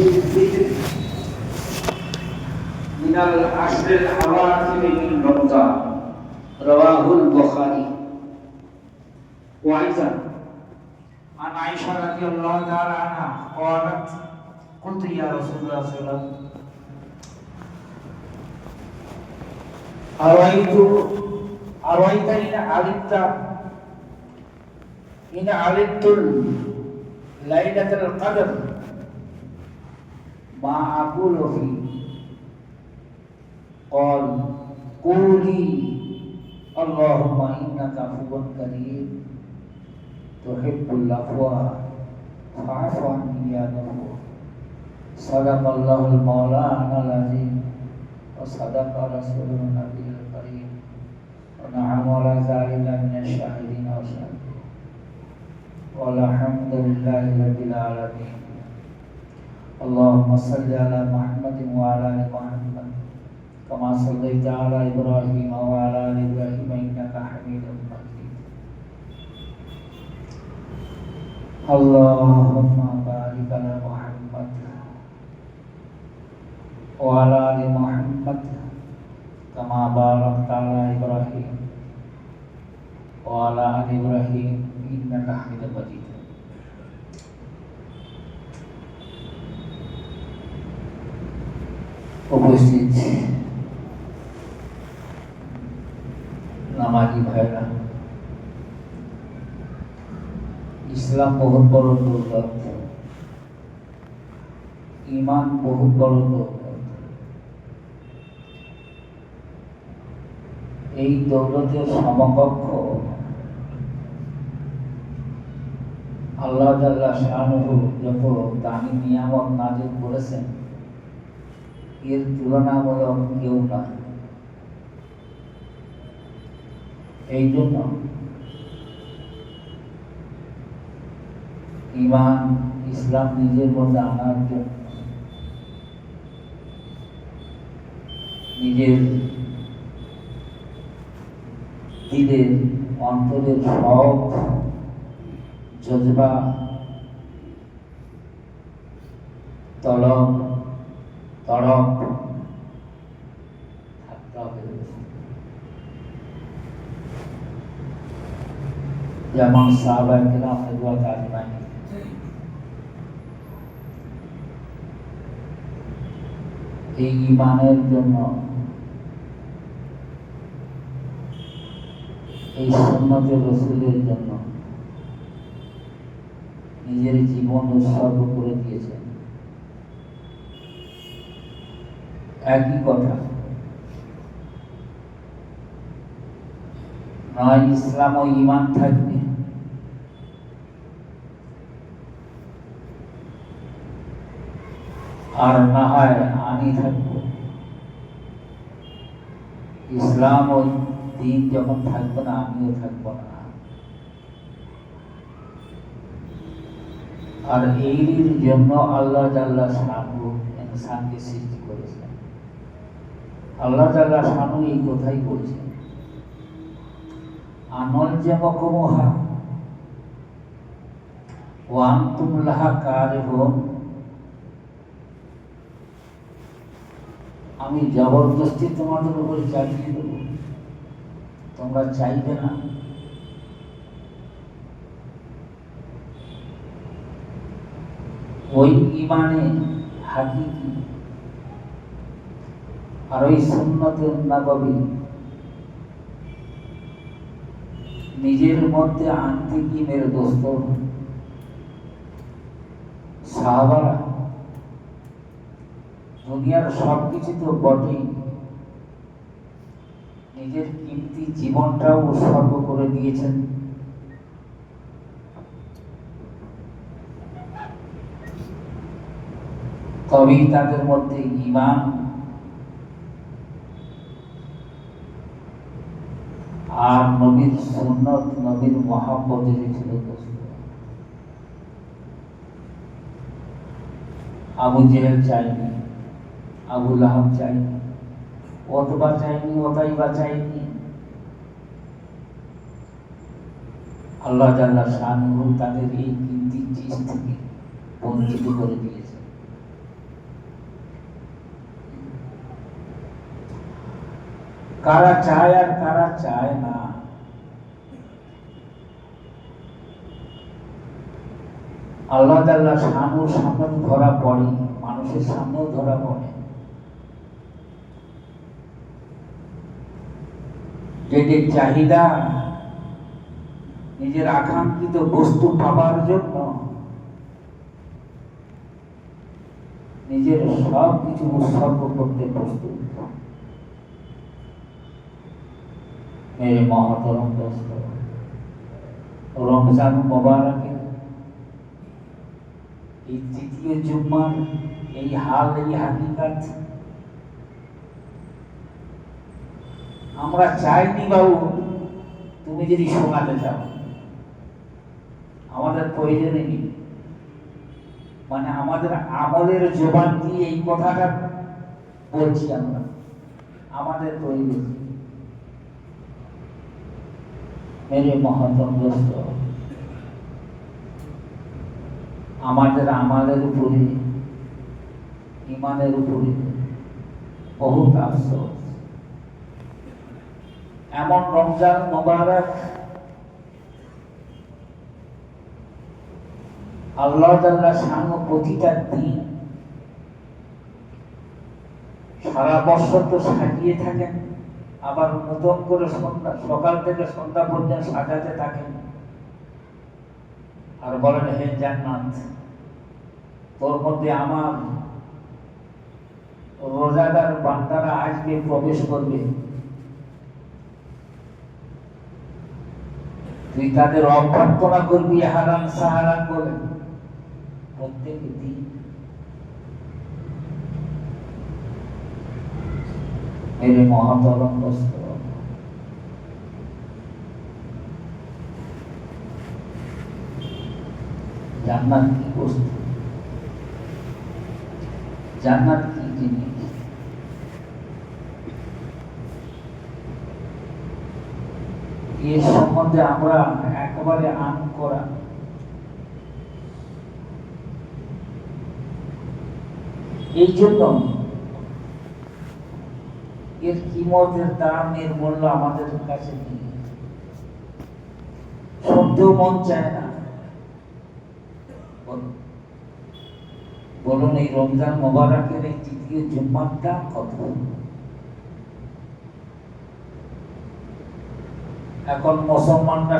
الفطر من العشر الأواخر من رمضان رواه البخاري. وأيضا عن عائشة رضي الله تعالى عنها قالت قلت يا رسول الله صلى الله عليه وسلم أرأيت إن علمت ليلة القدر ما أقول فيه؟ قال قولي اللهم إنك عفو كريم تحب العفو فاعف عني يا غفور. صدق الله المولانا العظيم وصدق رسوله النبي الكريم ونعم على ذلك من الشاهدين والشاهدين والحمد لله رب العالمين. اللهم صل على محمد وعلى آل محمد كما صليت على إبراهيم وعلى آل إبراهيم إنك حميد مجيد. اللهم بارك على محمد وعلى آل محمد كما باركت على إبراهيم وعلى آل إبراهيم إنك حميد مجيد. উপস্থিত নামাজি ভাইরা, ইসলাম বহুত বড় দৌলত, ইমান বহুত বড় দৌলত। এই দৌলতের সমকক্ষ আল্লাহ তাআলা শানুহু যত দামি নিয়ামত নাযিল করেছেন, এর তুলনামূলক কেউ না। এই জন্য ইমান ইসলাম নিজের মধ্যে আনার জন্য নিজের দিলের অন্তরের সব জজবা তড়প থাকতে হবে। যেমন সাহাবায়ে কেরাম রাদিয়াল্লাহু তাআলা এই ঈমানের জন্য, এই সুন্নতে রাসূলের জন্য নিজের জীবন উৎসর্গ করে দিয়েছেন। একই কথা, নয় ইসলাম ও ঈমান থাকবে, আর না হয় আমি থাকবো। ইসলাম ও দ্বীন যখন থাকবো না, আমিও থাকবো না। আর এর জন্য আল্লাহ জাল্লা শানু ইনসানকে সৃষ্টি করেছেন। আল্লাহ জাল্লা শানু এই কথাই বলছেন, আনলজামাকুমুহা ওয়া আনতুম লাহা কারিহুন। আমি জবরদস্তি তোমাদের উপরে চালিয়ে দেবো, তোমরা চাইবে না। ওই ঈমানে হাকিকি আর ওই সুন্নতে নববী নিজের মধ্যে আনতে কি মেরে দোস্ত সাহাবারা দুনিয়ার সবকিছু তো বটেই, নিজের কীর্তি জীবনটাও উৎসর্গ করে দিয়েছেন। তবেই তাদের মধ্যে ঈমান আর নবীর সুন্নত, নবীর মহব্বত ছিল। আবু জেহেল চাইনি, আবু লাহাব চাইনি, ওতবা চাইনি, ওতাইবা চাইনি। আল্লাহ জাল্লা শানুহু তাদের এই কীর্তি চিজ থেকে বঞ্চিত করে দিয়েছে। কারা চায় আর কারা চায় না। আল্লাহ তাআলা সামনে সামনে ধরা পড়ে, মানুষের সামনেও ধরা পড়ে। যেটির চাহিদা নিজের আকাঙ্ক্ষিত বস্তু পাবার জন্য নিজের সব কিছু উৎসর্গ করতে প্রস্তুত। মেরে মহতরম দোস্ত, রমজান মোবারকের এই তৃতীয় জুম্মার এই হাল, এই হাকিকাত আমরা চাইনি বাবু, তুমি যদি শোনাতে চাও আমাদের প্রয়োজনে নেই, মানে আমাদের আমলের জবান দিয়ে এই কথাটা বলছি আমরা, আমাদের প্রয়োজন। মেরে মহতরম দোস্ত, আমাদের আমলের উপরে, ইমানের উপরে বহুত আফসোস। এমন রমজান মোবারক আল্লাহ তাআলা সামনে প্রতিটা দিন, সারা বছর তো সাজিয়ে থাকেন, আবার নতুন করে সন্ধ্যা, সকাল থেকে সন্ধ্যা পর্যন্ত সাজাতে থাকেন। আর বলেন, হে জান্নাত, তোর মধ্যে আমার রোজাদার বান্দারা আসবে, প্রবেশ করবে, তুই তাদের অভ্যর্থনা করবি হারান সাহারান বলে প্রত্যেক দিন। মেরে মহতরম দোস্ত, জান্নাত কি বস্তু, জান্নাত কি জিনিস, এর সম্বন্ধে আমরা একেবারে আন করা। এই জন্য এর কিমতের দাম, এর মূল্য আমাদের কাছে নেই, শুনতেও মন চায় না। বলুন, এই রমজান মোবারকের এই তৃতীয় জুম্মার দাম কত? এখন মুসলমানরা